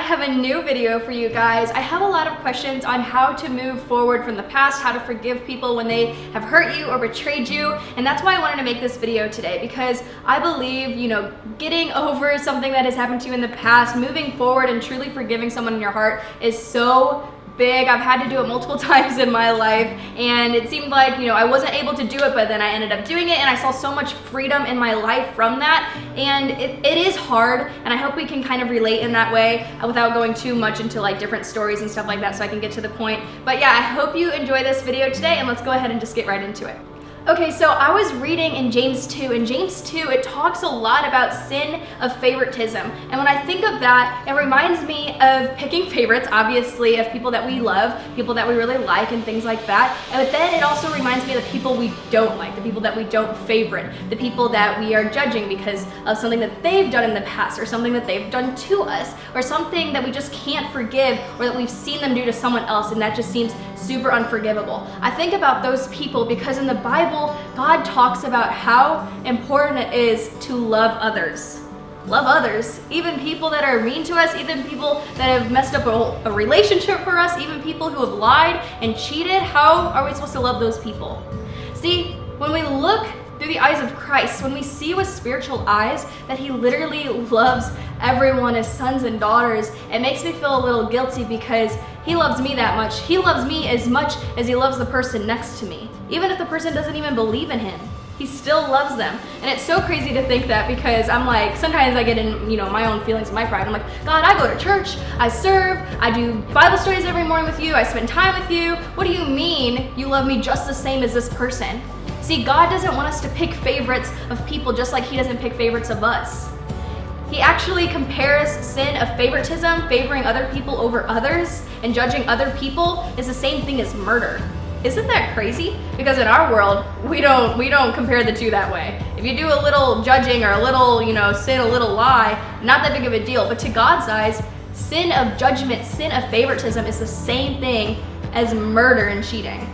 have a new video for you guys. I have a lot of questions on how to move forward from the past, how to forgive people when they have hurt you or betrayed you, and that's why I wanted to make this video today, because I believe, getting over something that has happened to you in the past, moving forward and truly forgiving someone in your heart is so big. I've had to do it multiple times in my life, and it seemed like, I wasn't able to do it, but then I ended up doing it, and I saw so much freedom in my life from that, and it is hard, and I hope we can kind of relate in that way without going too much into like different stories and stuff like that so I can get to the point. But yeah, I hope you enjoy this video today, and let's go ahead and just get right into it. Okay, so I was reading in James 2. In James 2, it talks a lot about sin of favoritism. And when I think of that, it reminds me of picking favorites, obviously, of people that we love, people that we really like, and things like that. But then it also reminds me of the people we don't like, the people that we don't favorite, the people that we are judging because of something that they've done in the past, or something that they've done to us, or something that we just can't forgive, or that we've seen them do to someone else, and that just seems super unforgivable. I think about those people because in the Bible, God talks about how important it is to love others. Love others, even people that are mean to us, even people that have messed up a relationship for us, even people who have lied and cheated. How are we supposed to love those people? See, when we look through the eyes of Christ, when we see with spiritual eyes that He literally loves everyone as sons and daughters, it makes me feel a little guilty because He loves me that much. He loves me as much as He loves the person next to me. Even if the person doesn't even believe in Him, He still loves them. And it's so crazy to think that, because I'm like, sometimes I get in, my own feelings and my pride. I'm like, God, I go to church, I serve, I do Bible studies every morning with you, I spend time with you. What do you mean you love me just the same as this person? See, God doesn't want us to pick favorites of people just like He doesn't pick favorites of us. He actually compares sin of favoritism, favoring other people over others, and judging other people is the same thing as murder. Isn't that crazy? Because in our world, we don't compare the two that way. If you do a little judging or a little, sin, a little lie, not that big of a deal. But to God's eyes, sin of judgment, sin of favoritism is the same thing as murder and cheating.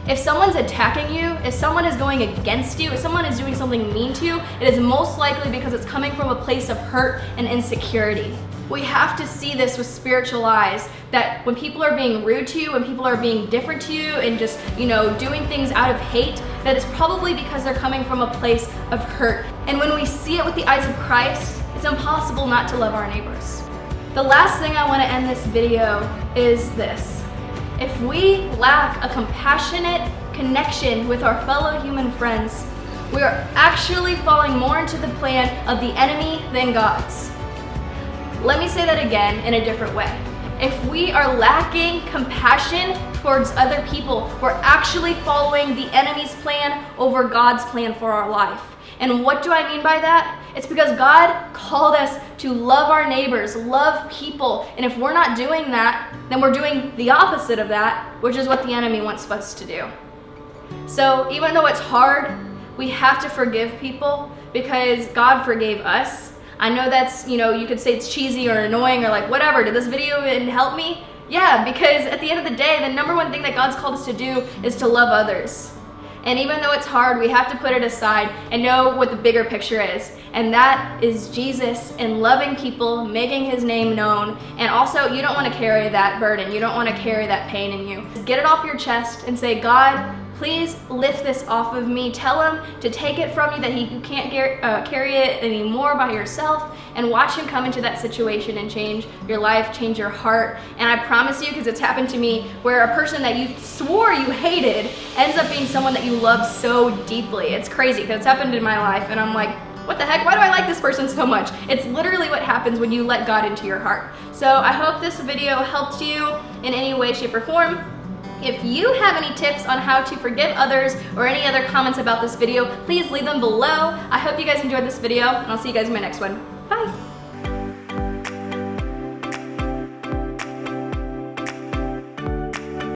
If someone's attacking you, if someone is going against you, if someone is doing something mean to you, it is most likely because it's coming from a place of hurt and insecurity. We have to see this with spiritual eyes, that when people are being rude to you, when people are being different to you and just, doing things out of hate, that it's probably because they're coming from a place of hurt. And when we see it with the eyes of Christ, it's impossible not to love our neighbors. The last thing I want to end this video is this. If we lack a compassionate connection with our fellow human friends, we are actually falling more into the plan of the enemy than God's. Let me say that again in a different way. If we are lacking compassion towards other people, we're actually following the enemy's plan over God's plan for our life. And what do I mean by that? It's because God called us to love our neighbors, love people. And if we're not doing that, then we're doing the opposite of that, which is what the enemy wants us to do. So even though it's hard, we have to forgive people because God forgave us. I know that's, you could say it's cheesy or annoying or like whatever. Did this video even help me? Yeah, because at the end of the day, the number one thing that God's called us to do is to love others. And even though it's hard, we have to put it aside and know what the bigger picture is. And that is Jesus and loving people, making His name known. And also, you don't want to carry that burden. You don't want to carry that pain in you. Get it off your chest and say, God, please lift this off of me. Tell Him to take it from you, that you can't carry it anymore by yourself, and watch Him come into that situation and change your life, change your heart. And I promise you, because it's happened to me, where a person that you swore you hated ends up being someone that you love so deeply. It's crazy because it's happened in my life, and I'm like, what the heck? Why do I like this person so much? It's literally what happens when you let God into your heart. So I hope this video helped you in any way, shape, or form. If you have any tips on how to forgive others or any other comments about this video, please leave them below. I hope you guys enjoyed this video, and I'll see you guys in my next one.